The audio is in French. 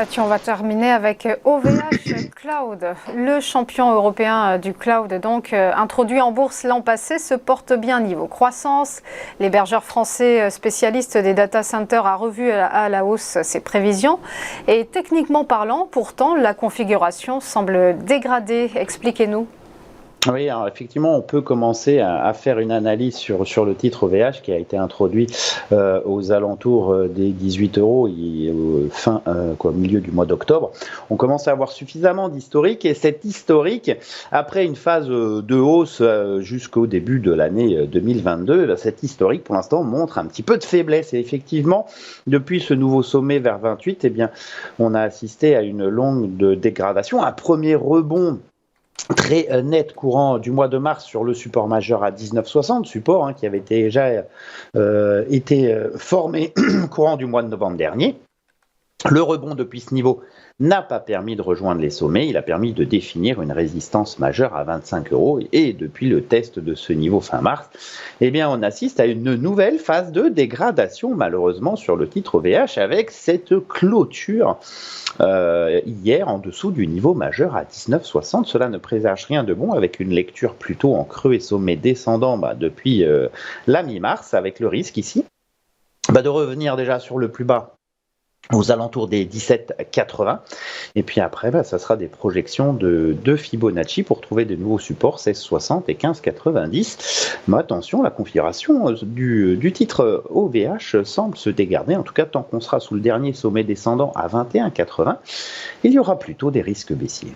Mathieu, on va terminer avec OVH Cloud, le champion européen du cloud, donc introduit en bourse l'an passé, se porte bien niveau croissance. L'hébergeur français spécialiste des data centers a revu à la hausse ses prévisions. Et techniquement parlant, pourtant, la configuration semble dégradée. Expliquez-nous. Oui, alors effectivement, on peut commencer à faire une analyse sur le titre OVH qui a été introduit aux alentours des 18 euros au milieu du mois d'octobre. On commence à avoir suffisamment d'historique et cet historique, après une phase de hausse jusqu'au début de l'année 2022, cet historique pour l'instant montre un petit peu de faiblesse. Et effectivement, depuis ce nouveau sommet vers 28, eh bien, on a assisté à une longue dégradation, un premier rebond très net courant du mois de mars sur le support majeur à 19,60, support qui avait déjà été formé courant du mois de novembre dernier. Le rebond depuis ce niveau n'a pas permis de rejoindre les sommets, il a permis de définir une résistance majeure à 25 euros et depuis le test de ce niveau fin mars, eh bien on assiste à une nouvelle phase de dégradation malheureusement sur le titre OVH avec cette clôture hier en dessous du niveau majeur à 19,60. Cela ne présage rien de bon avec une lecture plutôt en creux et sommet descendant depuis la mi-mars avec le risque ici de revenir déjà sur le plus bas aux alentours des 17,80 et puis après ça sera des projections de Fibonacci pour trouver de nouveaux supports 16,60 et 15,90. Mais attention, la configuration du titre OVH semble se dégarder, en tout cas tant qu'on sera sous le dernier sommet descendant à 21,80, il y aura plutôt des risques baissiers.